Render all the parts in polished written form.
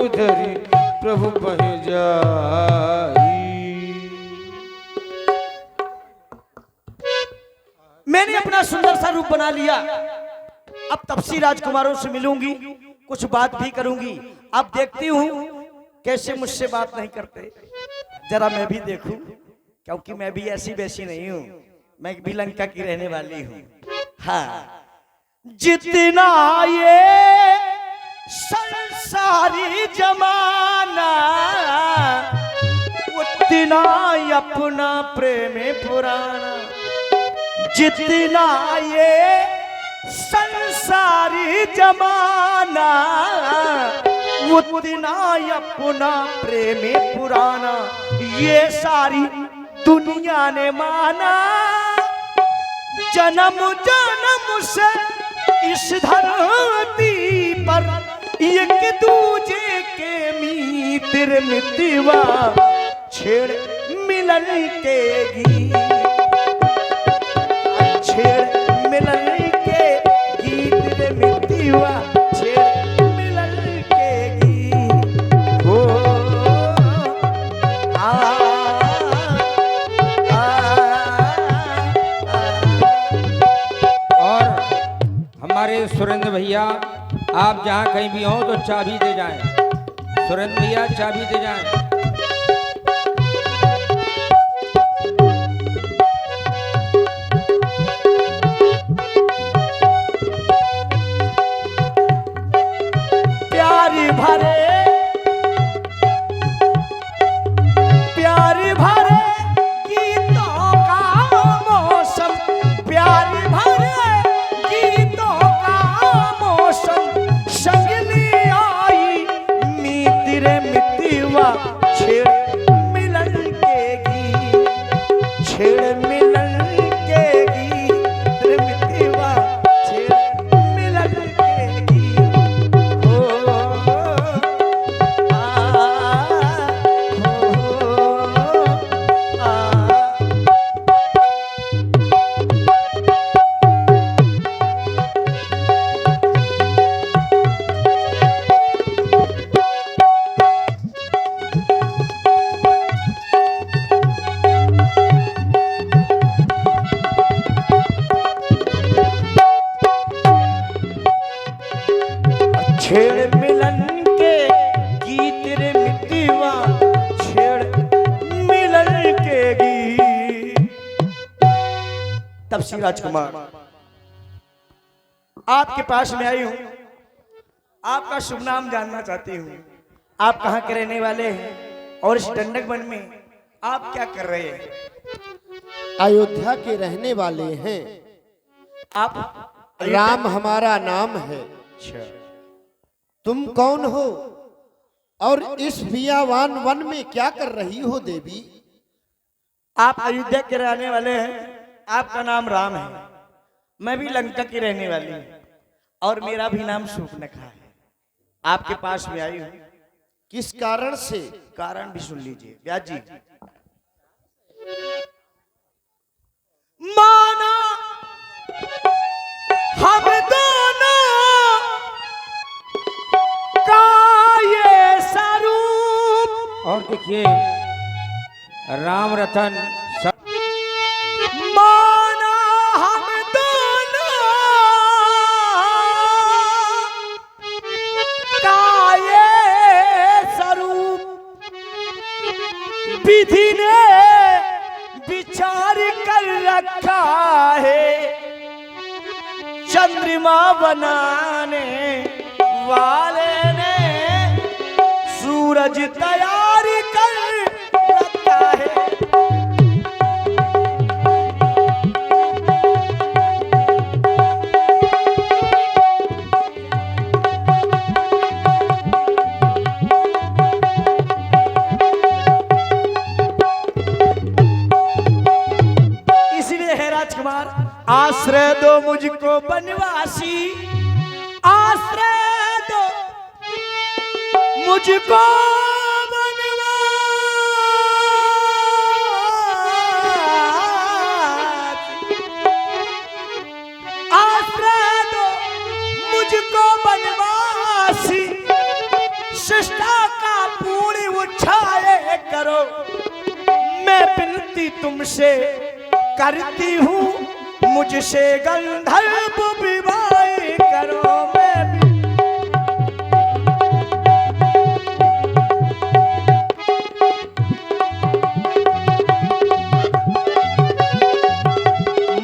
धरी प्रभु पह जाई। मैंने अपना सुंदर सा रूप बना लिया, अब तपसी राजकुमारों से मिलूंगी, कुछ बात भी करूंगी। अब देखती हूँ कैसे मुझसे बात नहीं करते, जरा मैं भी देखूं, क्योंकि मैं भी ऐसी वैसी नहीं हूँ, मैं भी लंका की रहने वाली हूँ। हाँ, जितना ये संसारी जमाना, उतना अपना प्रेम पुराना। जितना ये संसारी जमाना, उतना अपना प्रेम पुराना। ये सारी दुनिया ने माना, जन्म जन्म से इस धरती पर एक दूजे के मित्र मितवा छेड़ मिलन के गीत, छेड़ मिलन के गीत रे मितवा छेड़ मिलन के गीत। हो हमारे सुरेंद्र भैया, आप जहाँ कहीं भी हो तो चाबी दे जाएं। सुरेंद्र भैया चाबी दे जाएं। प्यारी भरे गीतों का मौसम, प्यारी भरे गीतों का मौसम, संगली आई मित्र मितवा छेड़ मिलन के गीत, छेड़ मिलन के गीत रे मितवा छेड़ मिलन के गीत। हो छेड़ मिलन के गीत रे मितवा छेड़ मिलन के गीत। तपसी राजकुमार, आपके पास में आई हूं, आपका शुभ नाम जानना चाहती हूं। आप कहाँ के रहने वाले हैं और इस दंडक वन में आप क्या कर रहे हैं? अयोध्या के रहने वाले हैं। आप राम हमारा नाम है। तुम कौन हो और इस बियावान वन में क्या कर रही हो देवी? आप अयोध्या के रहने वाले हैं, आपका नाम राम है, मैं भी लंका की रहने वाली हूँ और मेरा भी नाम शूर्पणखा है। आपके पास में आई हूँ, किस कारण से? कारण भी सुन लीजिए व्यास जी। माना हम दोनों का ये स्वरूप, और देखिए राम रतन माना हम दोनों का ये स्वरूप, विधि ने विचार कर रखा है, चंद्रमा बनाने वाले ने सूरज तैयार कर रखा है। इसलिए है राजकुमार, आश्रय दो मुझको बनवासी, आश्रय दो मुझको आश्रय दो मुझको बनवासी, शिष्टा विनती तुमसे करती हूँ, मुझसे गंधर्व विवाह करो। मैं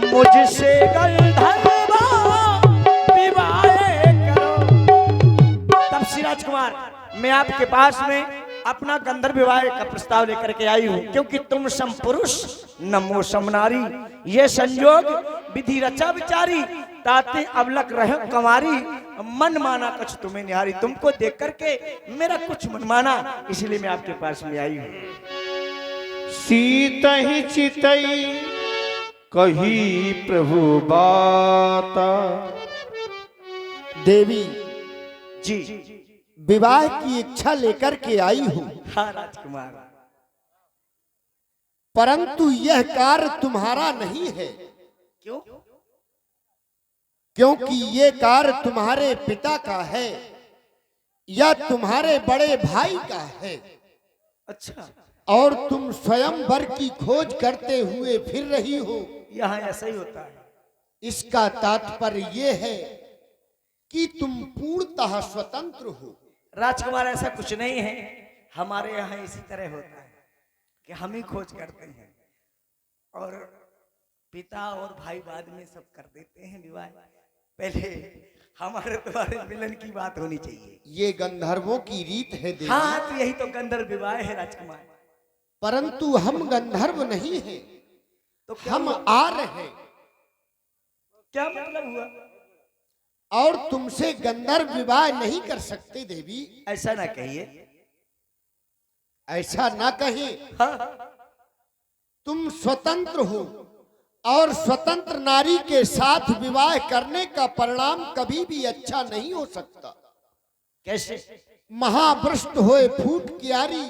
मुझसे गंधर्व विवाह करो। तब श्री राजकुमार, मैं आपके पास में अपना गंधर्व विवाह का प्रस्ताव लेकर के आई हूँ, क्योंकि तुम सम पुरुष नमो सम नारी, ये संयोग विधि रचा विचारी, ताते अवलक रहे कमारी, मन माना कुछ तुम्हें निहारी। तुमको देख करके मेरा कुछ मन माना, इसलिए मैं आपके पास में आई हूँ। सीतहि चितई कही प्रभु बाता। देवी जी विवाह की इच्छा लेकर के आई हूँ, हाँ राजकुमार। परंतु यह कार्य तुम्हारा नहीं है। क्यों? क्योंकि ये कार्य तुम्हारे पिता का है या तुम्हारे बड़े भाई का है। अच्छा, और तुम स्वयंवर की खोज करते हुए फिर रही हो। यहाँ ऐसा ही होता है। इसका तात्पर्य ये है कि तुम पूर्णतः स्वतंत्र हो। राजकुमार, ऐसा कुछ नहीं है, हमारे यहाँ इसी तरह होता है कि हम ही खोज करते हैं और पिता और भाई बाद में सब कर देते हैं विवाह। पहले हमारे तुम्हारे मिलन की बात होनी चाहिए। ये गंधर्वों की रीत है देवी। हाँ, तो यही तो गंधर्व विवाह है राजकुमार। परंतु हम गंधर्व नहीं हैं, तो क्या हम हुआ? आर्य हैं। क्या मतलब हुआ? और तुमसे गंधर्व विवाह नहीं कर सकते देवी। ऐसा ना कहिए। ऐसा ना कहें। हाँ, तुम स्वतंत्र हो और स्वतंत्र नारी के साथ विवाह करने का परिणाम कभी भी अच्छा नहीं हो सकता। कैसे? महाभ्रष्ट होए फूट क्यारी,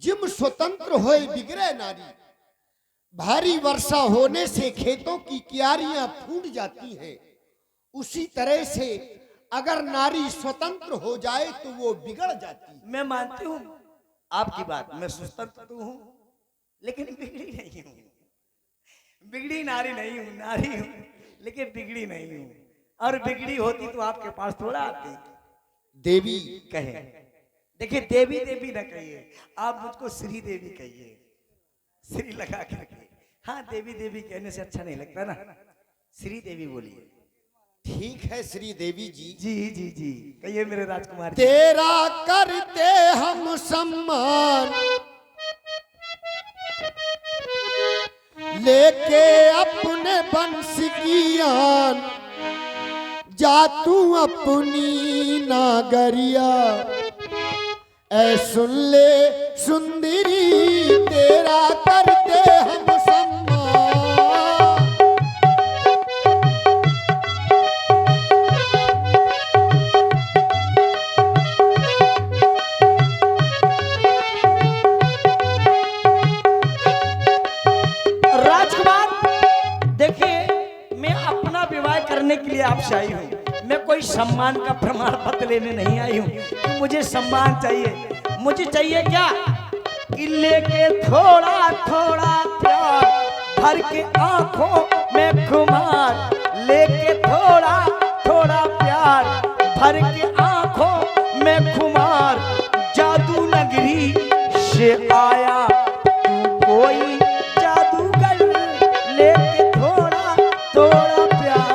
जिम स्वतंत्र होए बिगड़े नारी। भारी वर्षा होने से खेतों की क्यारियां फूट जाती हैं, उसी तरह से अगर नारी स्वतंत्र हो जाए तो वो बिगड़ जाती है। मैं मानती हूँ आपकी बात, मैं स्वतंत्र तो हूँ लेकिन बिगड़ी नहीं हूँ। बिगड़ी नारी नहीं हूँ, नारी हूँ लेकिन बिगड़ी नहीं हूँ। और बिगड़ी होती तो आपके पास थोड़ा आती। देवी कहे, देखिए देवी देवी ना कहिए, आप मुझको श्री देवी कहिए, श्री लगा करके। हाँ, देवी देवी कहने से अच्छा नहीं लगता ना, श्री देवी बोलिए। ठीक है श्री देवी जी। जी जी जी कहिए मेरे राजकुमार जी। तेरा करते हम सम्मान, लेके अपने वंश की आन, जा तू अपनी नागरिया, ऐ सुन ले सुंदरी, तेरा करते हम सम्मान। करने के लिए आपसे आई हूँ। मैं कोई सम्मान का प्रमाण पत्र लेने नहीं आई हूँ कि मुझे सम्मान चाहिए। मुझे चाहिए क्या कि लेके थोड़ा थोड़ा प्यार भर के आंखों में खुमार, लेके थोड़ा थोड़ा प्यार भर के आंखों में खुमार, जादू नगरी से आया तू कोई जादूगर, लेके थोड़ा थोड़ा प्यार।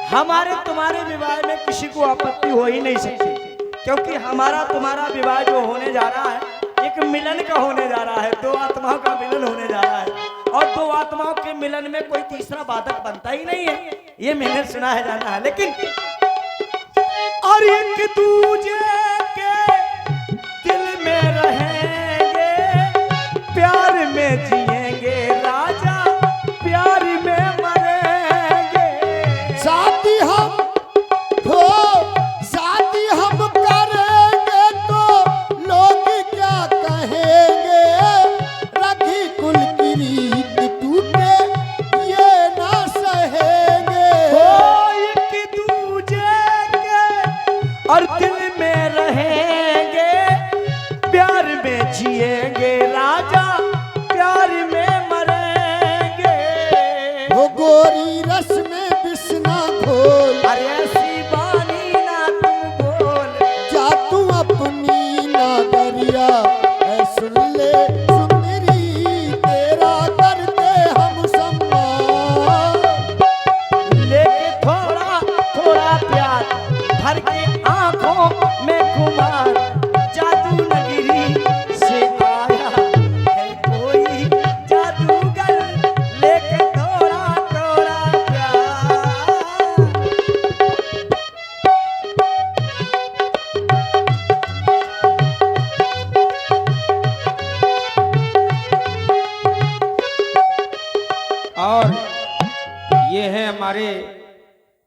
हमारे तुम्हारे विवाह में किसी को आपत्ति हो ही नहीं सकती, क्योंकि हमारा तुम्हारा विवाह जो होने जा रहा है एक मिलन का होने जा रहा है, दो आत्माओं का मिलन होने जा रहा है, और दो आत्माओं के मिलन में कोई तीसरा बाधक बनता ही नहीं है, ये मैंने सुना है, जाना है। लेकिन और एक दूजे ये हैं हमारे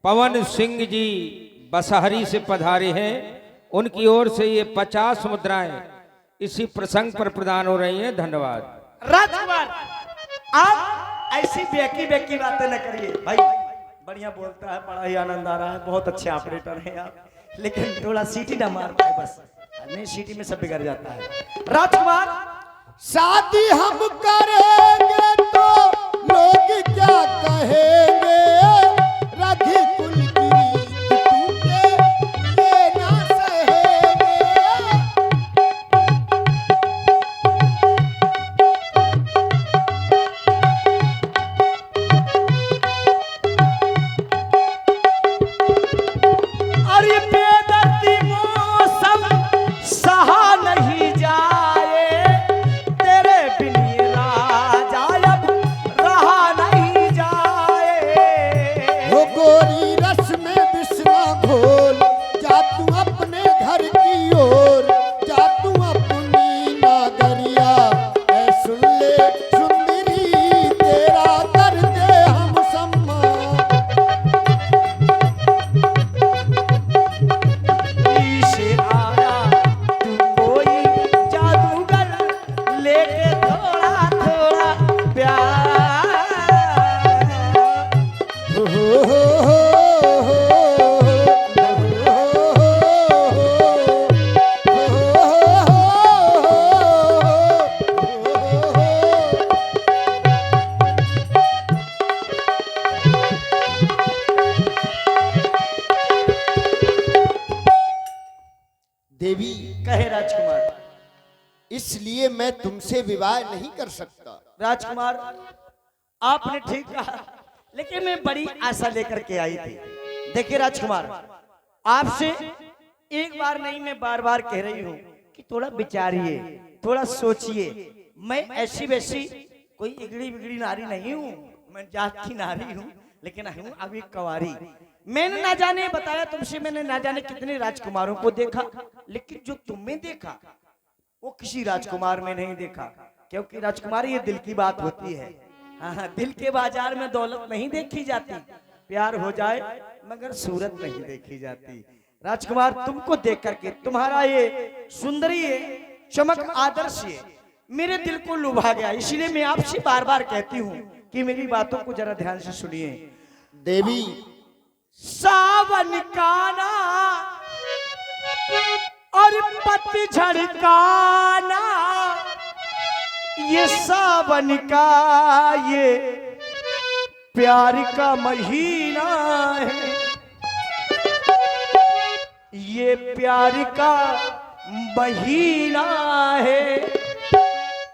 पवन सिंह जी बसहरी से पधारे हैं। उनकी ओर से ये 50 मुद्राएं इसी प्रसंग पर प्रदान हो रही हैं। धन्यवाद। राजकुमार, आप ऐसी बेकी बेकी बातें न करिए भाई। बढ़िया बोलता है, बड़ा ही आनंद आ रहा है, बहुत अच्छे ऑपरेटर हैं आप, लेकिन थोड़ा सीटी ना मार पाए बस, नहीं सीटी में सब बिगड़ जाता है। राजकुमार, शादी हम करेंगे तो लोग क्या कहेंगे, रघी कुल की रीत टूटे ये ना सहेंगे। अरे बेदर्दी मौसम सहा नहीं जाए, तेरे बिन ये राजा अब रहा नहीं जाए। हो गोरी रस में बिस्ना घोल, जा तू अपने घर की ओर, जा तू अपनी नागरिया, ऐ सुन ले सुंदरी तेरा कर दे हम सम्मान। से आया तू कोई जादूगर, लेके थोड़ा थोड़ा प्यार। हो हो हो हो देवी, कहे राजकुमार। इसलिए मैं तुमसे विवाह नहीं कर सकता। राजकुमार, आपने ठीक कहा, लेकिन मैं बड़ी आशा लेकर के आई थी। देखिए राजकुमार, आपसे एक बार नहीं मैं बार बार कह रही हूँ कि थोड़ा विचारिए, थोड़ा सोचिए। मैं ऐसी वैसी कोई इगड़ी बिगड़ी नारी नहीं हूँ, मैं जात की नारी हूँ, लेकिन हूँ अभी कवारी। मैंने ना जाने बताया तुमसे, मैंने ना जाने कितने राजकुमारों को देखा, लेकिन जो तुमने देखा वो किसी राजकुमार में नहीं देखा, क्योंकि राजकुमार ये दिल की बात होती है। हाँ, दिल के बाजार में दौलत नहीं देखी जाती, प्यार हो जाए मगर सूरत नहीं देखी जाती। राजकुमार, तुमको देख करके, तुम्हारा ये सुंदरी है, चमक आदर्श है, मेरे दिल को लुभा गया। इसलिए मैं आपसे बार बार कहती हूँ कि मेरी बातों को जरा ध्यान से सुनिए। देवी, सावन काना और पतझड़ काना, ये सावन का ये प्यार का महीना है, ये प्यार का महीना है,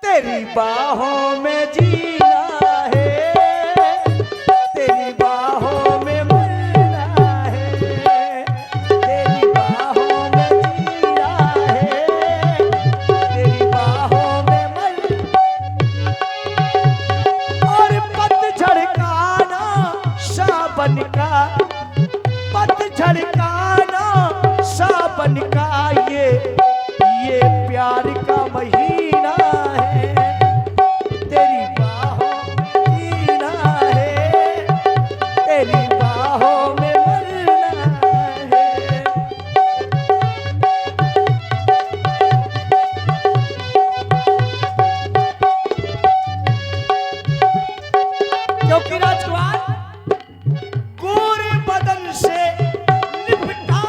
तेरी बाहों में जीना है, तेरी बाहों में मरना है, तेरी बाहों में जीना है, तेरी बाहों में मरना। और पतझड़ का ना सावन का, पतझड़ का ना सावन का ये प्यार का महीना है, तेरी बाहों में जीना है, तेरी बाहों में मरना है। क्योंकि राजकुमार गोरे बदन से लिपटा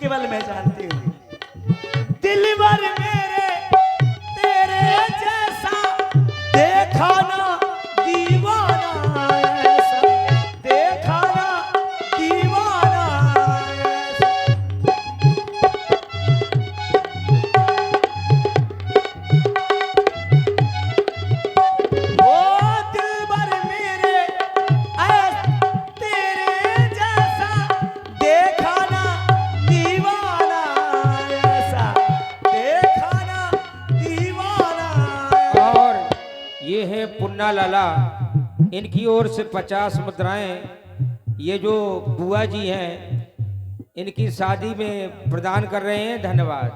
केवल मैं जानती हूँ। दिलबर मेरे तेरे जैसा देखा ना दीवाना ऐसा, देखा ना दीवाना ऐसा। ओ दिलबर मेरे तेरे जैसा देखा ना दीवाना ऐसा, देखा ना दीवाना ऐसा। और ये है पुन्ना लाला, इनकी ओर से 50 मुद्राएं ये जो बुआ जी हैं इनकी शादी में प्रदान कर रहे हैं। धन्यवाद।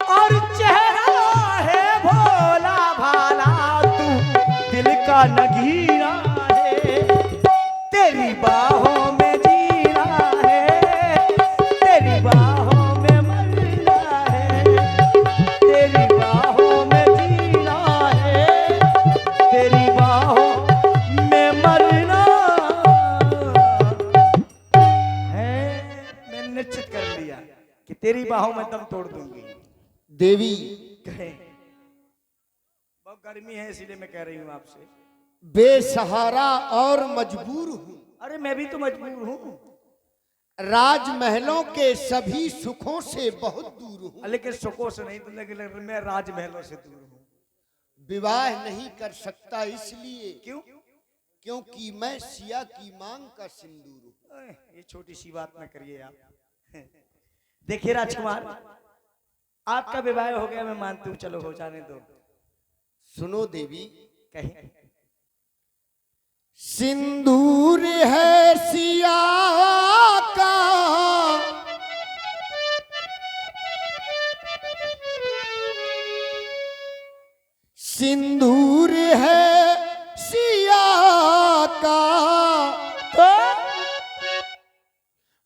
और चेहरा है भोला भाला, तू दिल का नगीरा है, तेरी बाहों में जीना है, तेरी बाहों में मरना है, तेरी बाहों में जीना है, तेरी बाहों में मरना है। मैंने निश्चित कर लिया कि तेरी बाहों में दम तोड़ दूंगी। देवी कहे बहुत गर्मी है इसीलिए मैं कह रही हूँ आपसे। बेसहारा और मजबूर हूँ, अरे मैं भी तो मजबूर हूँ, राजमहलों के सभी सुखों से बहुत दूर हूँ, लेकिन सुखों से नहीं, तो लेकिन मैं राजमहलों से दूर हूँ। विवाह नहीं कर सकता इसलिए क्यों? क्योंकि मैं सिया की मांग का सिंदूर हूँ। ये छोटी सी बात ना करिए आप। देखिए राजकुमार, आपका विवाह हो गया, मैं मानती हूँ, चलो हो जाने दो। सुनो देवी, कहीं सिंदूर है सिया का, सिंदूर है सिया का, तो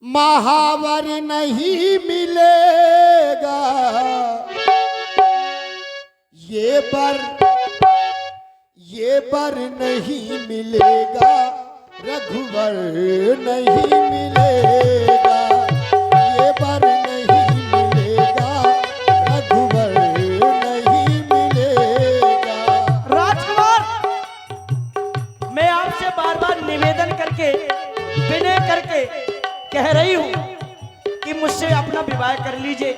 महावर नहीं मिलेगा, ये बर नहीं मिलेगा, रघुवर नहीं मिलेगा, ये बर नहीं मिलेगा, रघुवर नहीं मिलेगा। राजकुमार, मैं आपसे बार बार निवेदन करके, विनय करके कह रही हूँ कि मुझसे अपना विवाह कर लीजिए।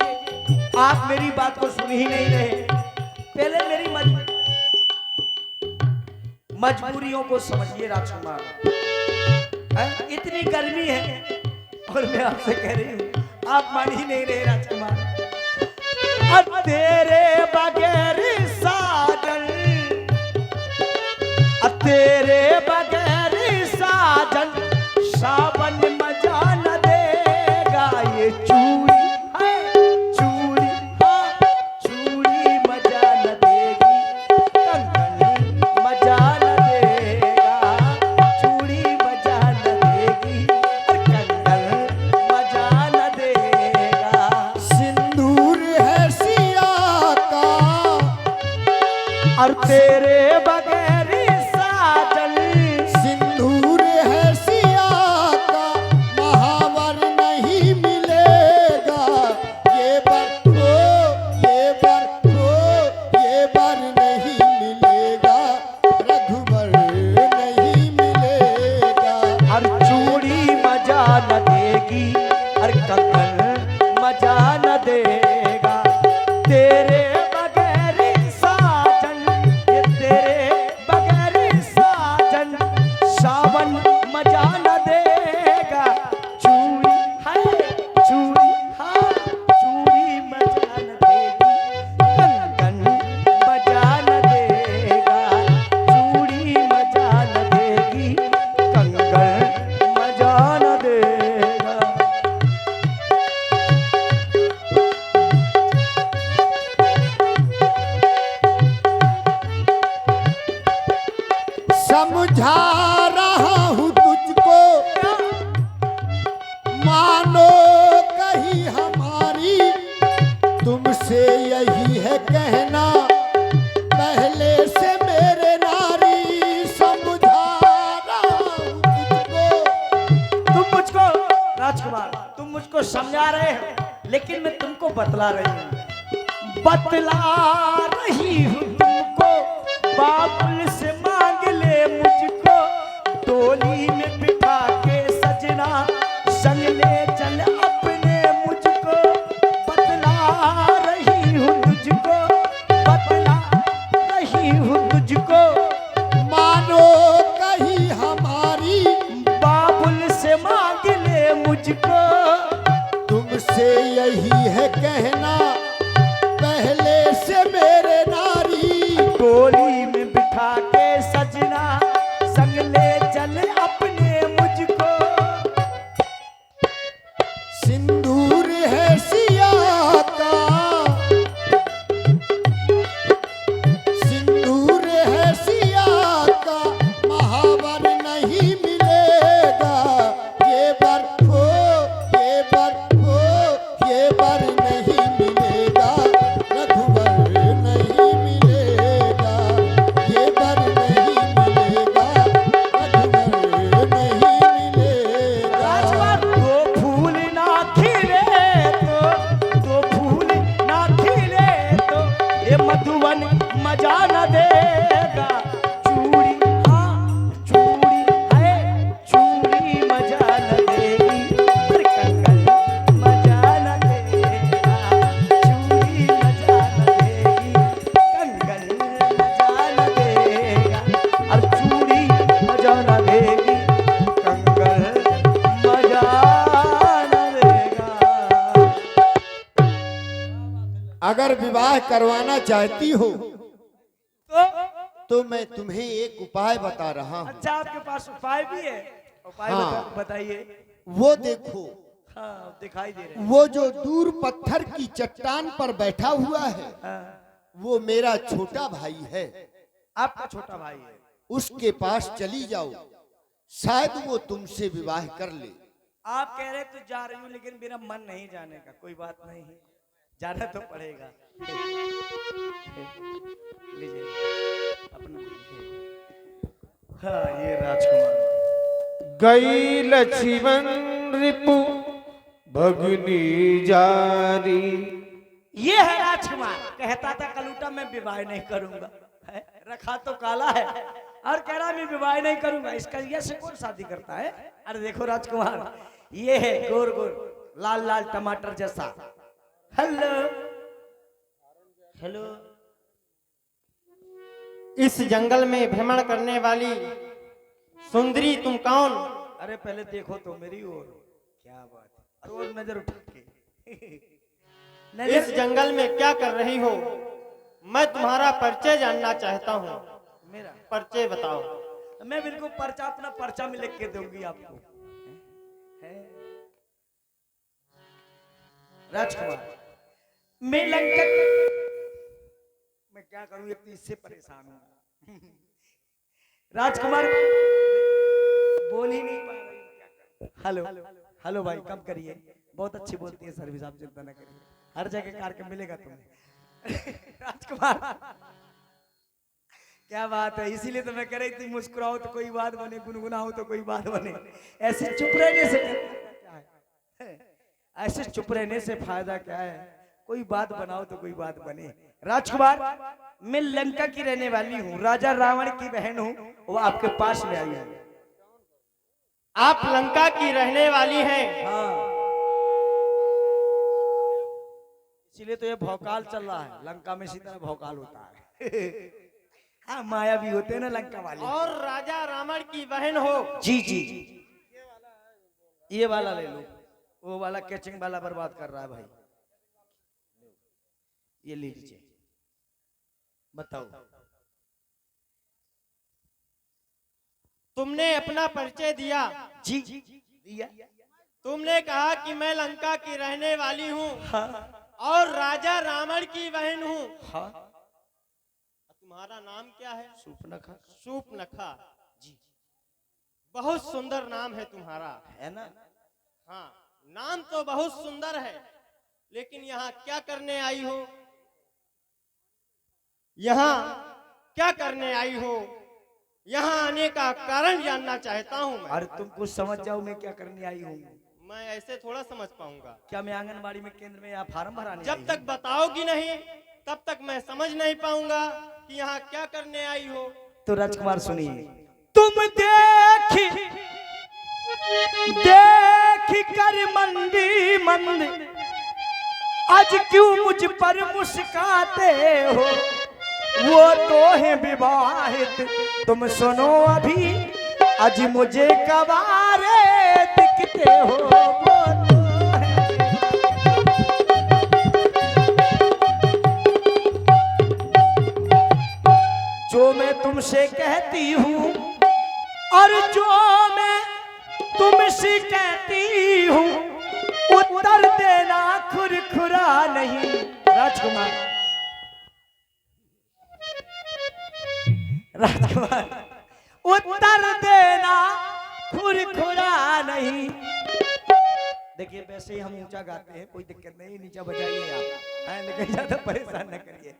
आप मेरी बात को सुन ही नहीं रहे। पहले मेरी मजबूरियों को समझिए राजकुमार। इतनी गर्मी है और मैं आपसे कह रही हूँ, आप मान ही नहीं रहे राजकुमार। और तेरे बगैर साजन, तेरे बगैर साजन, सावन मजा न देगा। ये चूड़ी है चूड़ी, हाँ चूड़ी मजा न देगी, कंगन मजा न देगा, चूड़ी मजा न देगी, कंगन मजा न देगा। सिंदूर है सिया का, और तेरे बगैर साजन, सिंदूर है सिया का, महावर नहीं मिलेगा, ये बर नहीं मिलेगा, रघुवर नहीं मिलेगा। और चूड़ी मजा न देगी, और कंगन मजा न देगा। तेरे बगैर साजन, ये तेरे बगैर साजन, सावन मजा न देगा। चूड़ी है चूड़ी, हाँ चूड़ी मजा न देगी, कंगन मजा न देगा, चूड़ी मजा न देगी, कंगन मजा न देगा। समझा रहा हूँ तुझको, मानो कहीं हमारी, तुमसे यही है कहना, पहले से मेरे नारी। समझा रहा हूँ तो समझा रहे हो, लेकिन मैं तुमको बतला रही हूँ, बतला रही हूँ तुमको, बाबुल से मांग ले मुझको, डोली में बिठा के सजना, संग ले चल अपने मुझको, बतला रही हूँ तुझको, बतला रही हूँ तुझको, मानो कहीं हमारी, बाबुल से मांग ले मुझको, तुमसे यही है कहना, पहले से मेरे नारी, डोली में बिठा के सजना, संग ले चल अपने मुझको, सिंदूर है सिया का, सिंदूर है सिया का, महावर नहीं मिलेगा, ये बर हो, ये बर हो, ये बर नहीं मिलेगा, रघुवर नहीं मिलेगा, ये बर नहीं मिलेगा, रघुवर नहीं मिलेगा। दो फूल ना खिले दो फूल ना खिले तो ये मधुवन मजा न देगा, चूड़ी हाँ चूड़ी है, चूड़ी मजा न देगी, पर कंगन मजा न देगा, चूड़ी मजा न देगी, कंगन मजा न देगा, और चूड़ी मजा न देगी, कंगन मजा न देगा। अगर विवाह करवाना चाहती हो तो तो मैं तुम्हें एक उपाय बता रहा हूँ। अच्छा, आपके पास उपाय भी है? उपाय हाँ। बताइए। वो देखो, हाँ, दिखाई दे रहे वो जो दूर पत्थर की चट्टान पर बैठा हुआ है, हैं। वो मेरा छोटा भाई है। आपका छोटा भाई है। उसके पास चली जाओ, शायद वो तुमसे विवाह कर ले। आप कह रहे तो जा रही हूँ, लेकिन मेरा मन नहीं जाने का। कोई बात नहीं है, जाना तो पड़ेगा। लीजिए अपना लीजिए। हाँ, ये राजकुमार। गई लक्ष्मण रिपु भगनी जारी। ये है राजकुमार। कहता था कलूटा मैं विवाह नहीं करूंगा, है? रखा तो काला है और कह रहा मैं विवाह नहीं करूंगा। इसका ये से कौन शादी करता है? अरे देखो राजकुमार, ये है गोर गोर लाल लाल टमाटर जैसा। Hello hello. इस जंगल में भ्रमण करने वाली सुंदरी तुम कौन? अरे पहले देखो तो मेरी ओर। क्या बात है, और नजर उठा के इस जंगल में क्या कर रही हो? मैं तुम्हारा परिचय जानना चाहता हूँ। मेरा परिचय बताओ। मैं बिल्कुल पर्चा, अपना पर्चा में लिख के दूंगी आपको। है? राजकुमार, मैं लंका, मैं क्या करूं, एक तो इससे परेशान हूं। राजकुमार बोल ही नहीं पा रही। हेलो हेलो भाई, कम करिए, बहुत अच्छी बोलती है सर्विस, आप चिंता न करिए, हर जगह कार्यक्रम मिलेगा तुम्हें। राजकुमार क्या बात है, इसीलिए तो मैं कह रही थी मुस्कुराओ तो कोई बात बने, गुनगुनाओ तो कोई बात बने। ऐसे चुप रहने से क्या है? ऐसे चुप रहने से फायदा क्या है? कोई बात बनाओ तो कोई बात बने। राजकुमार, मैं लंका की रहने वाली हूँ, राजा रावण की बहन हूँ, वो आपके पास में आई है। आप लंका की रहने वाली हैं? हाँ, इसीलिए तो ये भौकाल चल रहा है। लंका में इसी तरह भौकाल होता है। हाँ, माया भी होते हैं ना लंका वाले। और राजा रावण की बहन हो? जी जी, ये वाला ले लो, वो वाला कैचिंग वाला बर्बाद कर रहा है भाई। ये ले लीजिए, बताओ। तुमने अपना परिचय दिया। जी दिया। तुमने कहा कि मैं लंका की रहने वाली हूँ हाँ और राजा रावण की बहन हूँ। हाँ, तुम्हारा नाम क्या है? सूपनखा। सूपनखा। जी, बहुत सुंदर नाम है तुम्हारा। है ना? हाँ, नाम तो बहुत सुंदर है, लेकिन यहाँ क्या करने आई हो? यहाँ क्या करने आई हो? यहाँ आने का कारण जानना चाहता हूँ मैं। अरे तुम कुछ समझ जाओ, मैं क्या करने आई हूँ। मैं ऐसे थोड़ा समझ पाऊंगा। क्या मैं आंगनबाड़ी में केंद्र में यहाँ फार्म भराने जब तक बताओगी नहीं तब तक मैं समझ नहीं पाऊंगा कि यहाँ क्या करने आई हो। तो राजकुमार सुनिए, तुम देख कर मंदी मंद आज क्यों मुझ पर मुस्काते हो, वो तो है विवाहित तुम सुनो अभी आज मुझे कवारे दिखते हो, वो तो है। जो मैं तुमसे कहती हूँ और जो मैं तुमसे कहती हूँ उत्तर देना खुरखुरा नहीं। राजकुमार उत्तर देना खुरखुरा नहीं। देखिए वैसे ही हम ऊंचा गाते हैं, कोई दिक्कत नहीं, नीचा बजाइए आप, लेकिन ज्यादा परेशान न करिए।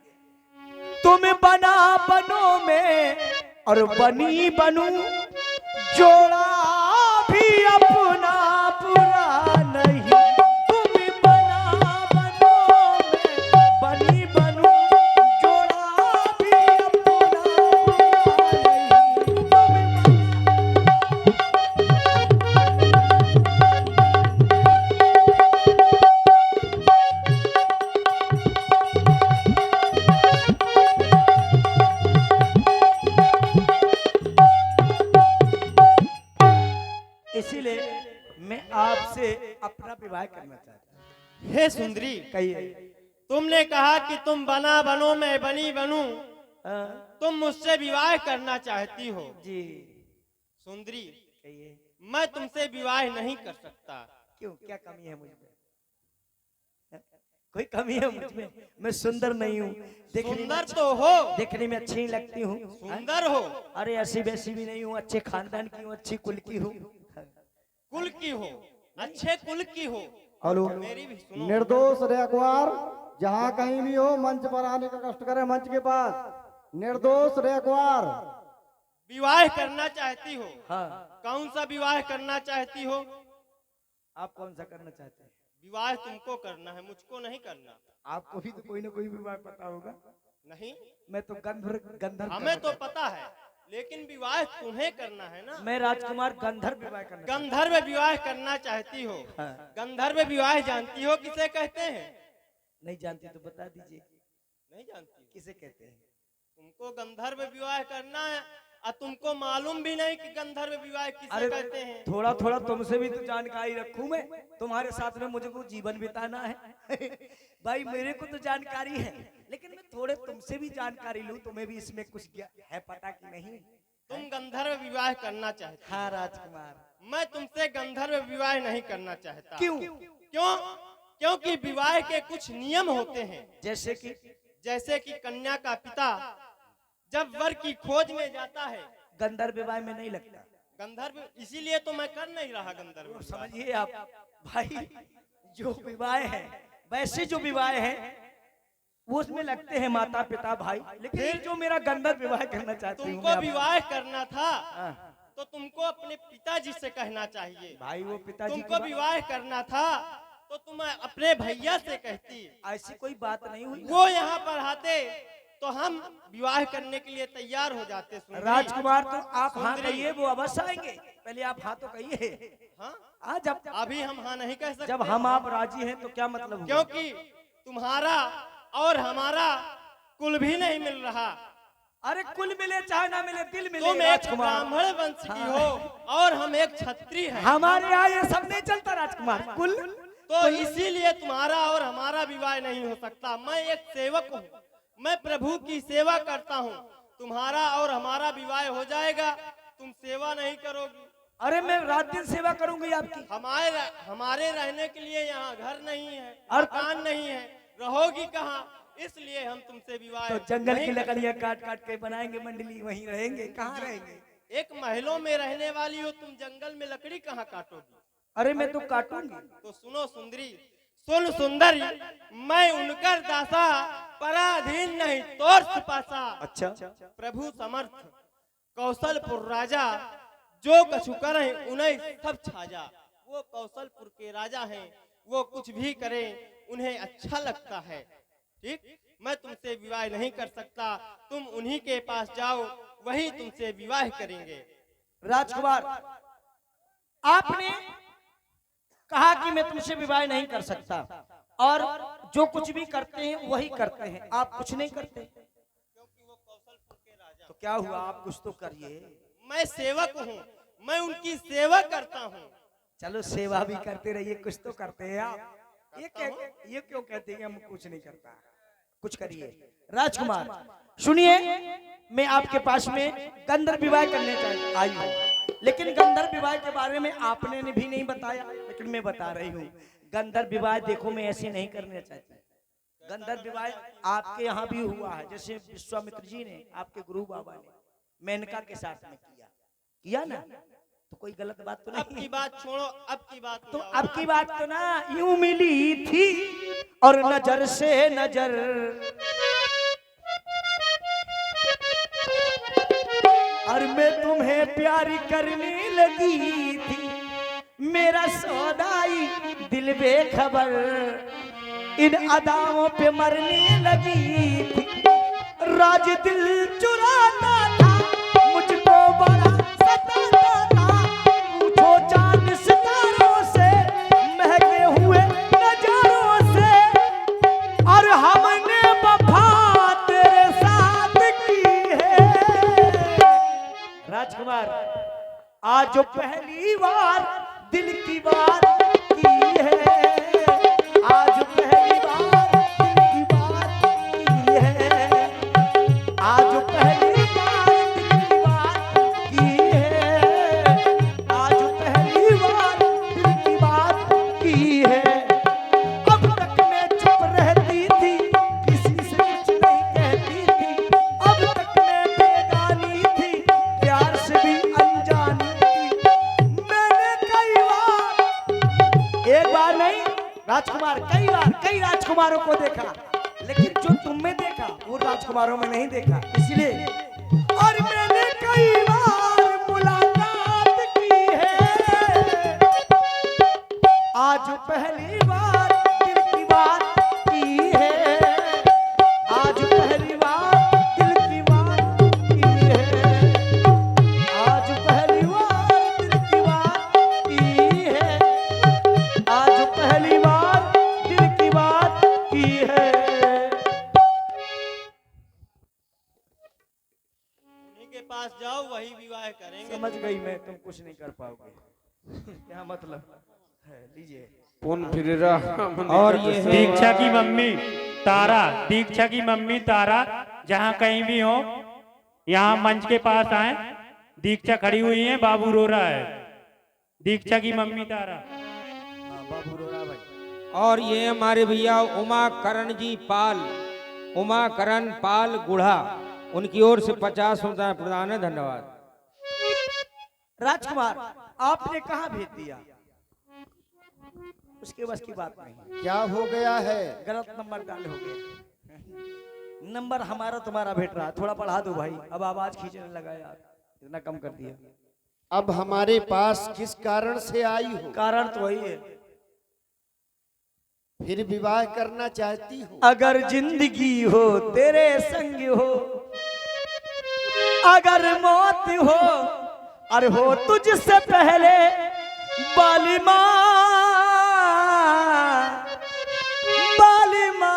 तुम बना बनो में और बनी बनू जोड़ा भी अपना बुरा नहीं। तुम बना बनो में बनी बनू जोड़ा भी अपना बुरा नहीं। इसीलिए मैं आपसे अपना विवाह करना चाहता हूँ। हे सुंदरी, कहिए। तुमने कहा कि तुम बना बनो मैं बनी बनूं, तुम मुझसे विवाह करना चाहती हो। जी सुंदरी, कहिए। मैं तुमसे विवाह नहीं कर सकता। क्यों, क्या कमी है मुझ में? कोई कमी है मुझ में? मैं सुंदर नहीं हूँ? सुंदर तो हो, देखने में अच्छी लगती हूँ। सुंदर हो, अरे ऐसी वैसी भी नहीं हूँ, अच्छे खानदान की हूँ, अच्छी कुल की हूँ। कुल की हो, अच्छे कुल की हो। हेलो, मेरी भी सुनो। निर्दोष रेखवार जहाँ कहीं भी हो मंच पर आने का कष्ट करें, मंच के पास। निर्दोष रेखवार विवाह करना चाहती हो? हाँ। कौन सा विवाह करना चाहती हो? आप कौन सा करना चाहते हैं? विवाह तुमको करना है, मुझको नहीं करना। आपको भी तो कोई ना कोई विवाह पता होगा। नहीं, मैं तो गंधर्व हमें तो पता है, लेकिन विवाह तुम्हें करना है ना। मैं राजकुमार गंधर्व विवाह करना चाहता गंधर्व विवाह करना चाहती हो? हाँ। गंधर्व विवाह जानती हो किसे कहते हैं? हूं। नहीं जानती तो बता दीजिए। नहीं जानती? किसे कहते हैं? तुमको गंधर्व विवाह करना है और तुमको मालूम भी नहीं कि गंधर्व विवाह किसे कहते हैं। थोड़ा थोड़ा तुमसे भी तो जानकारी रखूं मैं, तुम्हारे साथ में मुझे को जीवन बिताना है। भाई मेरे को तो जानकारी है, लेकिन मैं थोड़े तुमसे भी जानकारी लूं, तुम्हें भी इसमें कुछ है पता कि नहीं? तुम गंधर्व विवाह करना चाहते? हाँ राजकुमार। मैं तुमसे गंधर्व विवाह नहीं करना चाहता। क्यों? क्योंकि विवाह के कुछ नियम होते हैं। जैसे कि कन्या का पिता जब वर की खोज में जाता है, गंधर्व विवाह में नहीं लगता। गंधर्व, इसीलिए तो मैं कर नहीं रहा गंधर्व विवाह। समझिए आप भाई, जो विवाह है वैसे जो विवाह है वो उसमें लगते हैं माता पिता भाई, लेकिन ये जो मेरा गंधर्व विवाह करना चाहती हूँ तुमको विवाह करना था हाँ। तो तुमको अपने पिताजी से कहना चाहिए। भाई वो पिताजी तुमको विवाह करना था तो तुम अपने भैया से कहती। ऐसी कोई बात नहीं हुई। वो यहाँ पर आते तो हम विवाह करने के लिए तैयार हो जाते। राजकुमार तो आप हाँ कहिए, वो अवश्य आएंगे। पहले आप हाँ तो कहिए। हाँ, आज अभी हम हाँ नहीं कह सकते। जब हम आप राजी हैं तो क्या मतलब हुआ? क्योंकि तुम्हारा और हमारा कुल भी नहीं मिल रहा। अरे कुल मिले चाहे ना मिले, दिल मिले। तुम एक ब्राह्मण वंश की हो और हम एक क्षत्रिय हैं। हमारे यहाँ ये सब नहीं चलता राजकुमार, कुल। तो इसीलिए तुम्हारा और हमारा विवाह नहीं हो सकता। मैं एक सेवक हूँ, मैं प्रभु की सेवा करता हूँ। तुम्हारा और हमारा विवाह हो जाएगा, तुम सेवा नहीं करोगी। अरे मैं रात दिन सेवा करूंगी आपकी। हमारे रहने के लिए यहाँ घर नहीं है, और मकान नहीं है, रहोगी कहाँ? इसलिए हम तुमसे विवाह तो जंगल की लकड़ियाँ काट काट के बनाएंगे मंडली, वहीं रहेंगे। कहाँ रहेंगे? एक महलों में रहने वाली हो तुम, जंगल में लकड़ी कहाँ काटोगी? अरे मैं तो काटूंगी। तो सुनो सुंदरी, सुन सुंदरी, मैं उनकर दासा, पराधीन नहीं तोर सिपासा। अच्छा। प्रभु समर्थ कौशलपुर राजा, जो कछु करे उन्हें सब छाजा। वो कौशलपुर के राजा हैं, वो कुछ भी करें उन्हें अच्छा लगता है। ठीक, मैं तुमसे विवाह नहीं कर सकता, तुम उन्हीं के पास जाओ, वही तुमसे विवाह करेंगे। राजकुमार, आपने कहा कि मैं तुमसे विवाह नहीं कर सकता, और जो कुछ भी करते हैं वही करते हैं, आप कुछ नहीं करते, क्योंकि वो कौशलपुर के राजा। तो क्या हुआ, आप कुछ तो करिए। मैं सेवक हूँ, मैं उनकी सेवा करता हूँ। चलो सेवा भी करते रहिए, कुछ तो करते हैं आप। ये क्यों कहते हैं हम कुछ नहीं करता, कुछ करिए। राजकुमार सुनिए, मैं आपके पास में गंधर्व विवाह करने आई हूँ, लेकिन गंधर्व विवाह के बारे में आपने भी नहीं बताया, लेकिन मैं बता रही हूँ। गंधर्व विवाह देखो मैं ऐसे नहीं करना चाहती। गंधर्व विवाह आपके यहाँ भी हुआ है, जैसे विश्वामित्र जी ने आपके गुरु बाबा ने मेनका के साथ में किया ना, तो कोई गलत बात तो नहीं। अब की बात छोड़ो, अब की बात तो में आओ। अब की बात तो ना यूं मिली थी और नजर से नजर, और मैं तुम्हें प्यारी करने लगी थी, मेरा सौदाई दिल बेखबर इन अदाओं पे मरने लगी थी। राज दिल चुराता था, मुझको बड़ा सताता था, पूछो चांद सितारों से, महके हुए नजारों से, और हमने वफा तेरे साथ की है। राजकुमार, आज जो पहली बार दिल की बात की है, आज पहली बार दिल की बात की है, आज पहली बार दिल की बात की है, आज पहली बार दिल की बात की है। अब तक मैं चुप रहती थी, किसी से कुछ नहीं कहती थी, अब तक मैं बेगानी थी, प्यार से भी अनजानी थी। मैंने कई बार, एक बार नहीं राजकुमार, कई राजकुमारों को देखा, लेकिन जो तुमने देखा वो राजकुमारों में नहीं देखा, इसलिए। और मैंने कई बार मुलाकात की है, आज पहली बार दिल की बात की है, आज पहली बार दिल की बात की है, आज पहली बार दिल की बात की है, आज पहली बार दिल की बात की है। उन्हीं के पास जाओ, वही विवाह करेंगे। समझ गई मैं, तुम कुछ नहीं कर पाओगे। क्या मतलब है, लीजिए। और ये है दीक्षा की मम्मी तारा, दीक्षा की मम्मी तारा, जहाँ कहीं भी हो यहाँ मंच के पास आए। दीक्षा खड़ी हुई है, बाबू रो रहा है। दीक्षा की मम्मी तारा। हाँ, बाबू रो रहा भाई। और ये हमारे भैया उमा करण जी पाल, उमा करण पाल गुढ़ा, उनकी ओर से 50 रुपये प्रदान है, धन्यवाद। राजकुमार, आपने कहा भेज दिया, उसके बस की बात नहीं। क्या हो गया है? गलत नंबर डाल हो गया। नंबर हमारा तुम्हारा भेट रहा, थोड़ा बढ़ा दो भाई, अब आवाज खींचने लगा यार, इतना कम कर दिया। अब हमारे पास किस कारण से आई हो? कारण तो वही है, फिर विवाह करना चाहती हो? अगर जिंदगी हो तेरे संग हो, अगर मौत हो और हो तुझसे पहले बालिमा, बालिमा,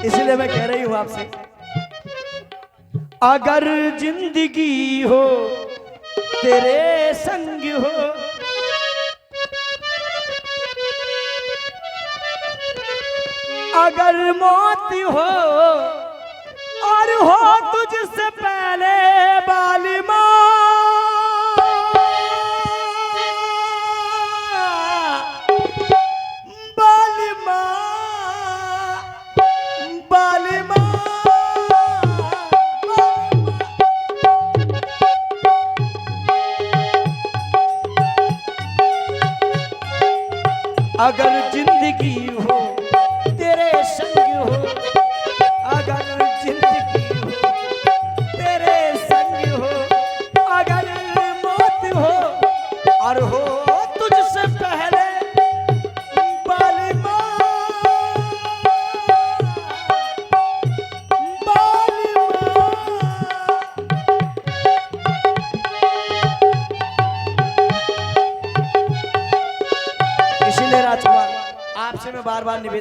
इसलिए मैं कह रही हूं आपसे, अगर जिंदगी हो तेरे संग हो, अगर मौत हो और हो तुझसे पहले बालिमा, बालिमा, बालिमा, अगर जिंदगी हो तेरे संग हो, अगर जिंदगी हो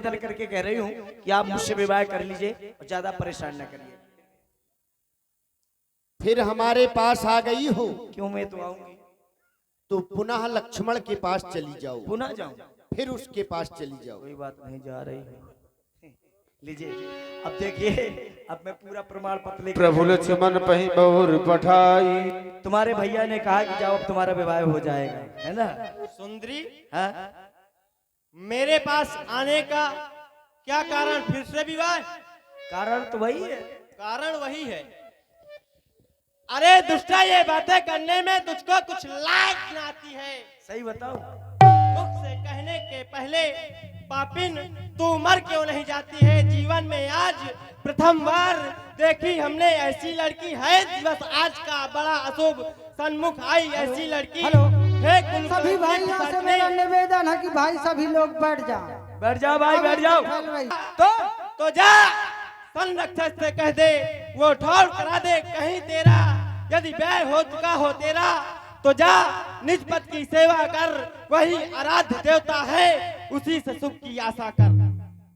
निवेदन करके कह रही हूँ कि आप मुझसे विवाह कर लीजिए और ज्यादा परेशान न करिए। फिर हमारे पास आ गई हो क्यों, मैं तो आऊंगी। तो पुनः लक्ष्मण के पास चली जाओ, पुनः जाऊं? फिर उसके पास चली जाओ। कोई बात नहीं, जा रही हूँ। लीजिए, अब देखिए, अब मैं पूरा प्रमाण पत्र लेकर प्रभु लक्ष्मण पही बहुर पठाई। तुम्हारे भैया ने कहा कि जाओ अब तुम्हारा विवाह हो जाएगा, है ना? सुंदरी, हाँ? मेरे पास आने का क्या कारण? फिर से विवाह? कारण तो वही है। कारण वही है। अरे दुष्टा, ये बातें करने में तुझको कुछ लाज ना आती है? सही बताओ। मुख से कहने के पहले पापिन, तू मर क्यों नहीं जाती है? जीवन में आज प्रथम बार देखी हमने ऐसी लड़की है। दिवस आज का बड़ा अशुभ, सन्मुख आई ऐसी लड़की। हेलो। हे कुल सभी भाइयों से मेरा निवेदन है कि भाई सभी लोग बैठ जाओ। बैठ जाओ भाई, बैठ जाओ। तो जा संरक्षक से कह दे, वो ठौर करा दे। कहीं तेरा यदि व्यय हो चुका हो तेरा, तो जा निज पद की सेवा कर। वही आराध्य देवता है, उसी से सुख की आशा कर।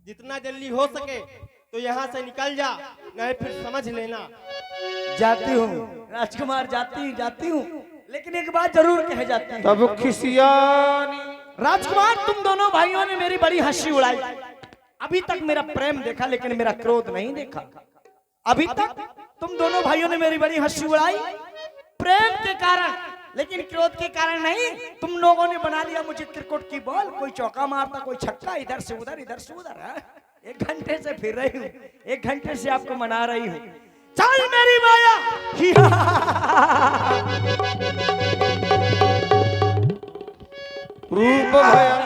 जितना जल्दी हो सके तो यहाँ से निकल जा, नहीं फिर समझ लेना। जाती हूँ राजकुमार, जाती हूँ, लेकिन एक बात जरूर कह जाती हूँ। तब खिसियानी। राजकुमार, तुम दोनों भाइयों ने मेरी बड़ी हंसी उड़ाई। अभी तक मेरा प्रेम देखा, लेकिन मेरा क्रोध नहीं देखा। अभी तक तुम दोनों भाइयों ने मेरी बड़ी हंसी उड़ाई प्रेम के कारण, लेकिन क्रोध के कारण नहीं। तुम लोगों ने बना लिया मुझे क्रिकेट की बॉल, कोई चौका मारता, कोई छक्का, इधर से उधर, इधर से उधर। है? 1 घंटे से फिर रही हूँ, 1 घंटे से आपको मना रही हूँ। चल मेरी माया। रूप भया